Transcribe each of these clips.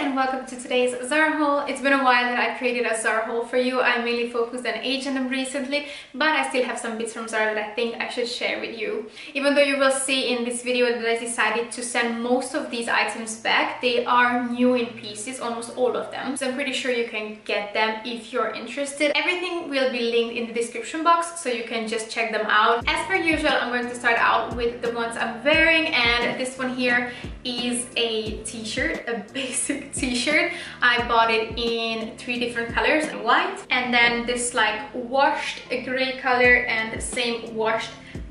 and welcome to today's Zara haul. It's been a while that I created a Zara haul for you. I mainly focused on H&M recently, but I still have some bits from Zara that I think I should share with you. Even though you will see in this video that I decided to send most of these items back, they are new in pieces, almost all of them. So I'm pretty sure you can get them if you're interested. Everything will be linked in the description box, so you can just check them out. As per usual, I'm going to start out with the ones I'm wearing, and this one here is a t-shirt, a basic t-shirt. I bought it in 3 different colors, white, and then this like washed gray color and same washed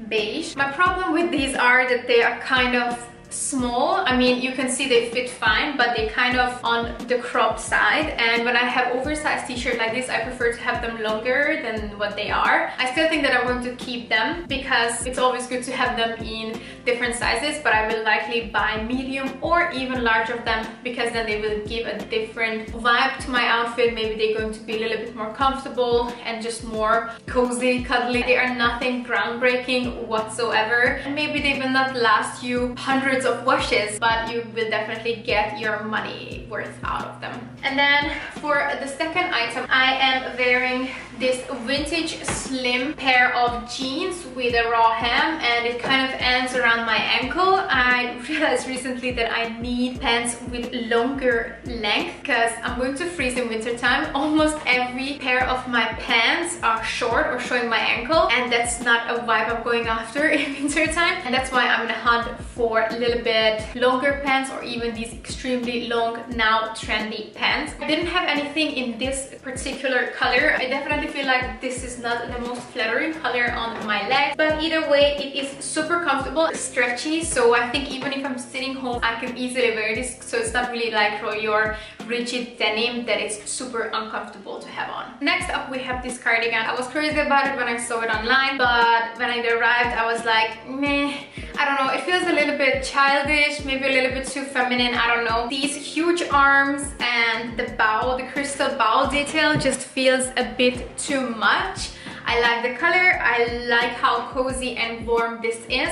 beige. My problem with these are that they are kind of small. I mean, you can see they fit fine, but they kind of on the crop side, and when I have oversized t-shirt like this, I prefer to have them longer than what they are. I still think that I'm going to keep them because it's always good to have them in different sizes, but I will likely buy medium or even large of them because then they will give a different vibe to my outfit. Maybe they're going to be a little bit more comfortable and just more cozy, cuddly. They are nothing groundbreaking whatsoever, and maybe they will not last you hundreds of washes, but you will definitely get your money worth out of them. And then for the second item, I am wearing this vintage slim pair of jeans with a raw hem, and it kind of ends around my ankle. I realized recently that I need pants with longer length because I'm going to freeze in winter time. Almost every pair of my pants are short or showing my ankle, and that's not a vibe I'm going after in winter time, and that's why I'm gonna hunt for a little bit longer pants or even these extremely long, now trendy pants. I didn't have anything in this particular color. I definitely feel like this is not the most flattering color on my legs, but either way it is super comfortable, stretchy, so I think even if I'm sitting home I can easily wear this, so it's not really like your rigid denim that it's super uncomfortable to have on. Next up we have this cardigan. I was crazy about it when I saw it online, but when it arrived I was like, meh, I don't know, it feels a little bit childish, maybe a little bit too feminine, I don't know. These huge arms and the bow, the crystal bow detail just feels a bit too much. I like the color, I like how cozy and warm this is,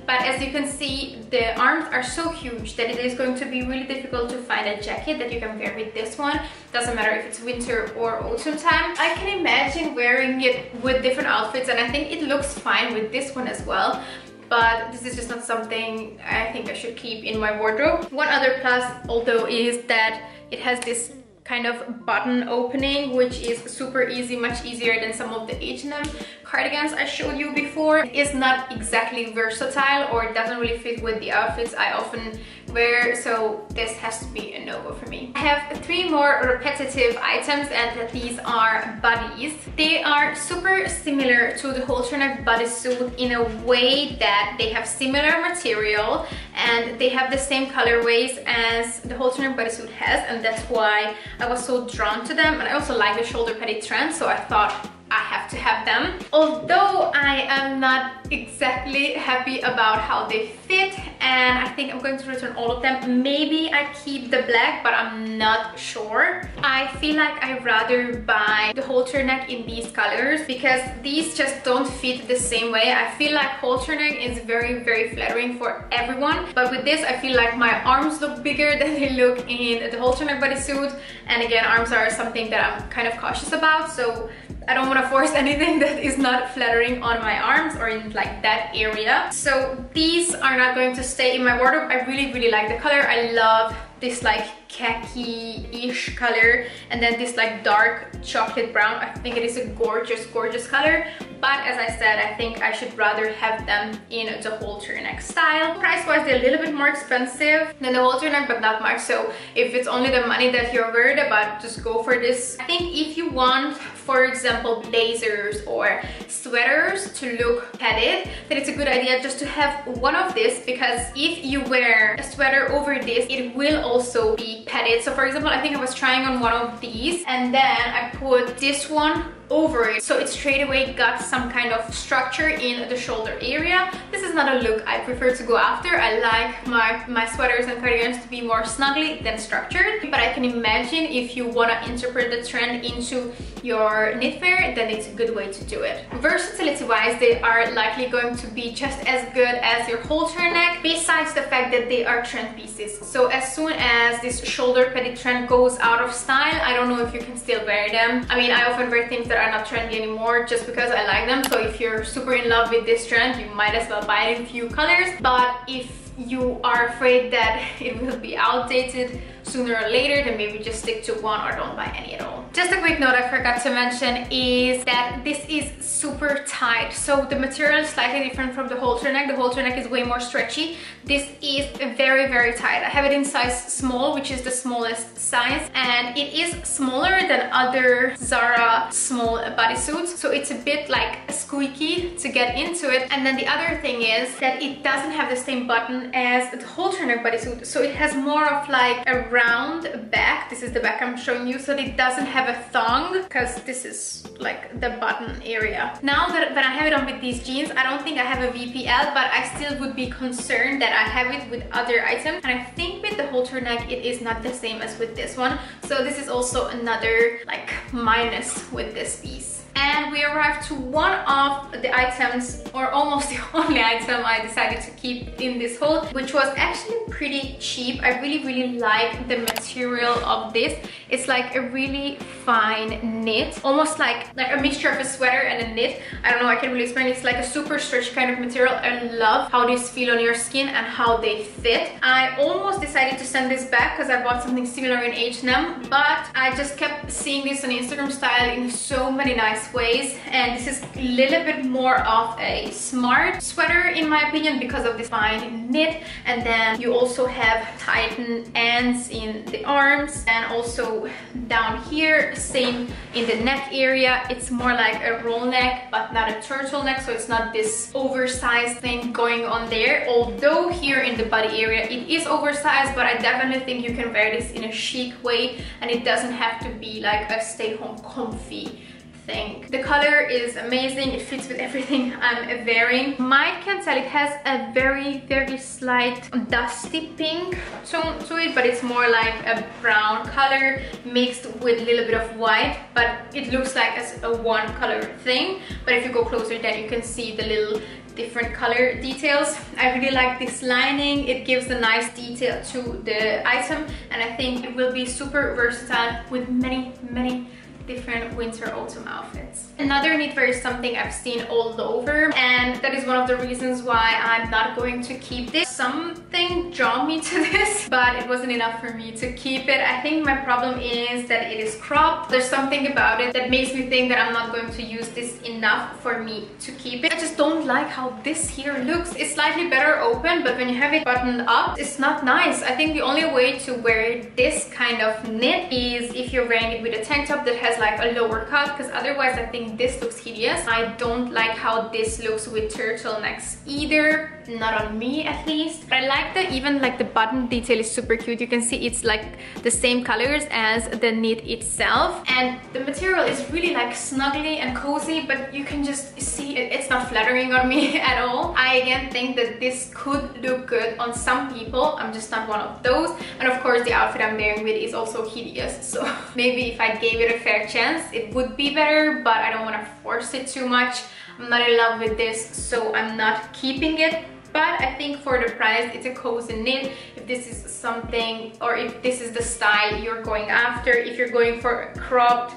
but as you can see, the arms are so huge that it is going to be really difficult to find a jacket that you can wear with this one. Doesn't matter if it's winter or autumn time. I can imagine wearing it with different outfits, and I think it looks fine with this one as well. But this is just not something I think I should keep in my wardrobe. One other plus, although, is that it has this kind of button opening, which is super easy, much easier than some of the H&M cardigans I showed you before. It is not exactly versatile, or it doesn't really fit with the outfits I often wear, so this has to be a no-go for me. I have 3 more repetitive items, and these are buddies. They are super similar to the halter neck bodysuit in a way that they have similar material and they have the same colorways as the halter neck bodysuit has, and that's why I was so drawn to them. And I also like the shoulder padded trend, so I thought I have to have them. Although I am not exactly happy about how they fit, and I think I'm going to return all of them. Maybe I keep the black, but I'm not sure. I feel like I'd rather buy the halter neck in these colors because these just don't fit the same way. I feel like halter neck is very, very flattering for everyone, but with this I feel like my arms look bigger than they look in the halter neck bodysuit, and again, arms are something that I'm kind of cautious about, so I don't want to force anything that is not flattering on my arms or in like that area. So these are not going to stay in my wardrobe. I really, really like the color. I love this like khaki-ish color, and then this like dark chocolate brown. I think it is a gorgeous, gorgeous color. But as I said, I think I should rather have them in the halter neck style. Price-wise, they're a little bit more expensive than the halter neck, but not much. So if it's only the money that you're worried about, just go for this. I think if you want, for example, blazers or sweaters to look padded, then it's a good idea just to have one of this, because if you wear a sweater over this, it will also be padded. So for example, I think I was trying on one of these, and then I put this one over it, so it straight away got some kind of structure in the shoulder area. This is not a look I prefer to go after. I like my sweaters and cardigans to be more snuggly than structured, but I can imagine if you want to interpret the trend into your knitwear, then it's a good way to do it. Versatility wise, they are likely going to be just as good as your whole turtleneck, besides the fact that they are trend pieces. So as soon as this shoulder petite trend goes out of style, I don't know if you can still wear them. I mean, I often wear things that are not trendy anymore just because I like them. So if you're super in love with this trend, you might as well buy it in a few colors. But if you are afraid that it will be outdated sooner or later, then maybe just stick to one or don't buy any at all. Just a quick note I forgot to mention is that this is super tight. So the material is slightly different from the halter neck. The halter neck is way more stretchy. This is very, very tight. I have it in size small, which is the smallest size, and it is smaller than other Zara small bodysuits. So it's a bit like squeaky to get into it. And then the other thing is that it doesn't have the same button as the halter neck bodysuit. So it has more of like a round back. This is the back I'm showing you, so it doesn't have a thong, because this is like the button area. Now that when I have it on with these jeans, I don't think I have a VPL, but I still would be concerned that I have it with other items, and I think with the halter neck it is not the same as with this one. So this is also another like minus with this piece. And we arrived to one of the items, or almost the only item I decided to keep in this haul, which was actually pretty cheap. I really like the material of this. It's like a really fine knit, almost like a mixture of a sweater and a knit. I don't know, I can't really explain. It's like a super stretchy kind of material. I love how these feel on your skin and how they fit. I almost decided to send this back because I bought something similar in H&M, but I just kept seeing this on Instagram style in so many nice ways, and this is a little bit more of a smart sweater in my opinion because of this fine knit. And then you also have tightened ends in the arms and also down here, same in the neck area. It's more like a roll neck but not a turtleneck, so it's not this oversized thing going on there, although here in the body area it is oversized. But I definitely think you can wear this in a chic way, and it doesn't have to be like a stay-home comfy thing. The color is amazing. It fits with everything I'm wearing. Mine can tell it has a very slight dusty pink tone to it, but it's more like a brown color mixed with a little bit of white, but it looks like a one color thing. But if you go closer, then you can see the little different color details. I really like this lining. It gives a nice detail to the item, and I think it will be super versatile with many different winter autumn outfits. Another knitwear is something I've seen all over, and that is one of the reasons why I'm not going to keep this. Something drew me to this, but it wasn't enough for me to keep it. I think my problem is that it is cropped. There's something about it that makes me think that I'm not going to use this enough for me to keep it. I just don't like how this here looks. It's slightly better open, but when you have it buttoned up, it's not nice. I think the only way to wear this kind of knit is if you're wearing it with a tank top that has like a lower cut, because otherwise I think this looks hideous. I don't like how this looks with turtlenecks either, not on me at least. But I like that even like the button detail is super cute. You can see it's like the same colors as the knit itself, and the material is really like snuggly and cozy, but you can just see it's not flattering on me at all. I again think that this could look good on some people. I'm just not one of those, and of course the outfit I'm wearing with is also hideous, so maybe if I gave it a fair chance it would be better, but I don't want to force it too much. I'm not in love with this, so I'm not keeping it. But I think for the price, it's a cozy knit. If this is something, or if this is the style you're going after, if you're going for a cropped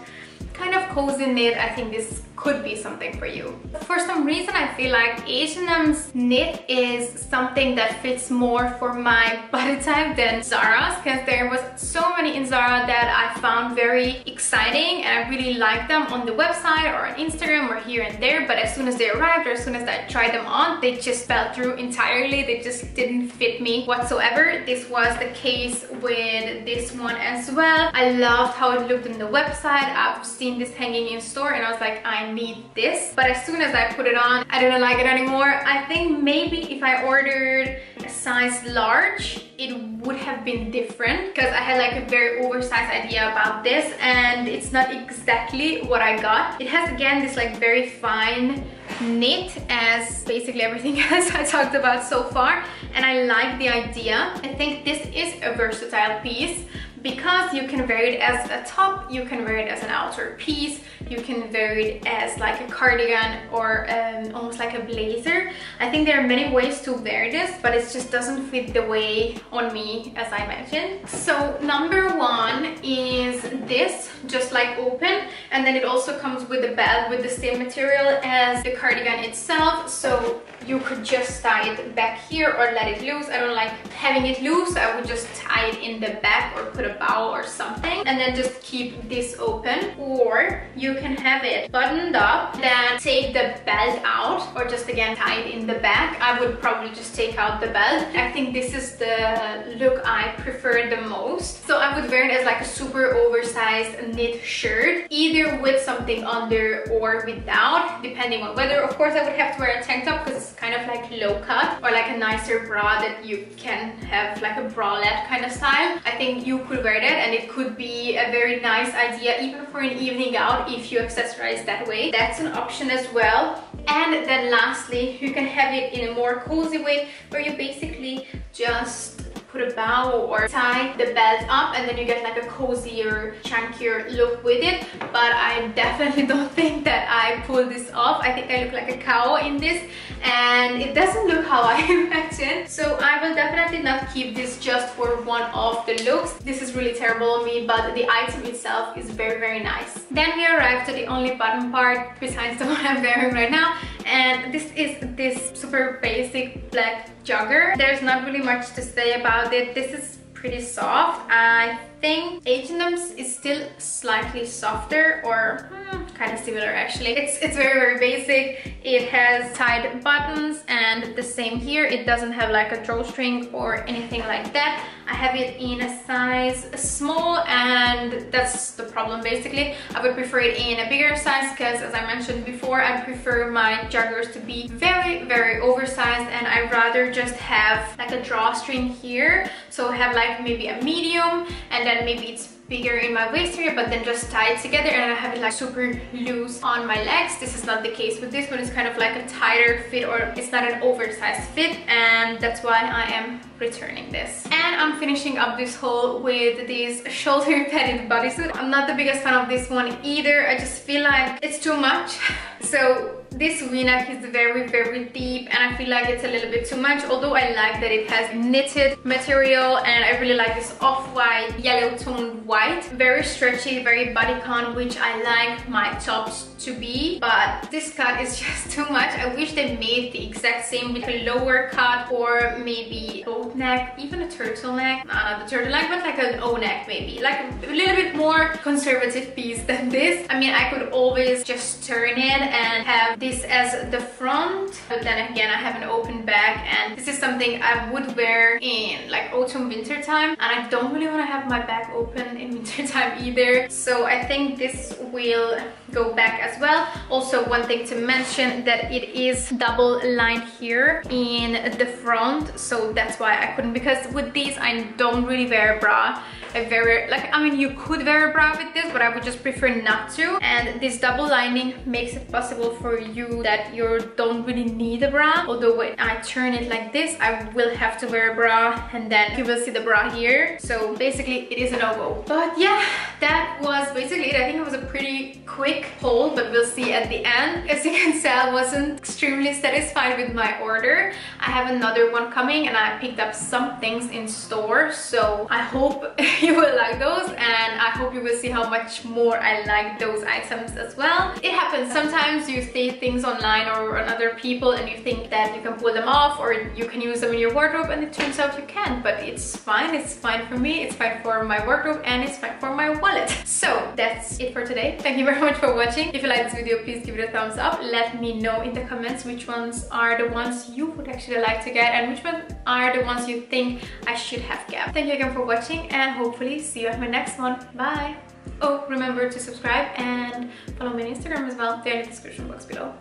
kind of cozy knit, I think this could be something for you. For some reason I feel like H&M's knit is something that fits more for my body type than Zara's, because there was so many in Zara that I found very exciting and I really liked them on the website or on Instagram or here and there, but as soon as they arrived or as soon as I tried them on, they just fell through entirely. They just didn't fit me whatsoever. This was the case with this one as well. I loved how it looked on the website. I've seen this hanging in store and I was like, I I need this, but as soon as I put it on, I don't like it anymore. I think maybe if I ordered a size large, it would have been different, because I had like a very oversized idea about this, and it's not exactly what I got. It has again this like very fine knit, as basically everything else I talked about so far, and I like the idea. I think this is a versatile piece, because you can wear it as a top, you can wear it as an outer piece, you can wear it as like a cardigan or almost like a blazer. I think there are many ways to wear this, but it just doesn't fit the way on me as I mentioned. So number one is this, just like open, and then it also comes with a belt with the same material as the cardigan itself, so you could just tie it back here or let it loose. I don't like having it loose, I would just tie it in the back or put a bow or something, and then just keep this open. Or you can have it buttoned up, then take the belt out, or just again tie it in the back. I would probably just take out the belt. I think this is the look I prefer the most. So I would wear it as like a super oversized knit shirt, either with something under or without, depending on weather. Of course I would have to wear a tank top because it's kind of like low cut, or like a nicer bra that you can have like a bralette kind of style. I think you could wear that, and it could be a very nice idea even for an evening out if you accessorize that way. That's an option as well. And then lastly, you can have it in a more cozy way, where you basically just put a bow or tie the belt up, and then you get like a cozier, chunkier look with it. But I definitely don't think that I pull this off. I think I look like a cow in this, and it doesn't look how I imagined. So I will definitely not keep this just for one of the looks. This is really terrible on me, but the item itself is very, very nice. Then we arrived to the only bottom part besides the one I'm wearing right now, and this is this super basic black jogger. There's not really much to say about it. This is pretty soft. I think H&M's is still slightly softer, or kind of similar actually. It's very, very basic. It has tied buttons, and the same here. It doesn't have like a drawstring or anything like that. I have it in a size small, and that's the problem basically. I would prefer it in a bigger size, because as I mentioned before, I prefer my joggers to be very, very oversized, and I'd rather just have like a drawstring here. So have like maybe a medium, and then maybe it's bigger in my waist area, but then just tie it together, and I have it like super loose on my legs. This is not the case with this one. It's kind of like a tighter fit, or it's not an oversized fit, and that's why I am returning this. And I'm finishing up this haul with this shoulder padded bodysuit. I'm not the biggest fan of this one either. I just feel like it's too much. So this v-neck is very, very deep, and I feel like it's a little bit too much, although I like that it has knitted material, and I really like this off-white, yellow toned white. Very stretchy, very bodycon, which I like my tops to be, but this cut is just too much. I wish they made the exact same with a lower cut, or maybe boat neck, even a turtleneck. No, not the turtleneck, but like an O-neck maybe. Like a little bit more conservative piece than this. I mean, I could always just turn it and have this as the front, but then again I have an open back, and this is something I would wear in like autumn winter time, and I don't really want to have my back open in winter time either. So I think this will go back as well. Also, one thing to mention, that it is double lined here in the front, so that's why I couldn't, because with these I don't really wear a bra. I wear, like, I mean, you could wear a bra with this, but I would just prefer not to. And this double lining makes it possible for you that you don't really need a bra. Although when I turn it like this, I will have to wear a bra, and then you will see the bra here. So basically it is a no-go. But yeah, that was basically it. I think it was a pretty quick haul, but we'll see at the end. As you can tell, I wasn't extremely satisfied with my order. I have another one coming, and I picked up some things in store, so I hope you will like those, and I hope you will see how much more I like those items as well. It happens sometimes. You see things online or on other people, and you think that you can pull them off, or you can use them in your wardrobe, and it turns out you can't. But it's fine. It's fine for me, it's fine for my wardrobe, and it's fine for my wallet. So that's it for today. Thank you very much for watching. If you like this video, please give it a thumbs up. Let me know in the comments which ones are the ones you would actually like to get, and which ones are the ones you think I should have kept. Thank you again for watching, and hope hopefully see you at my next one. Bye! Oh, remember to subscribe and follow me on Instagram as well. They're in the description box below.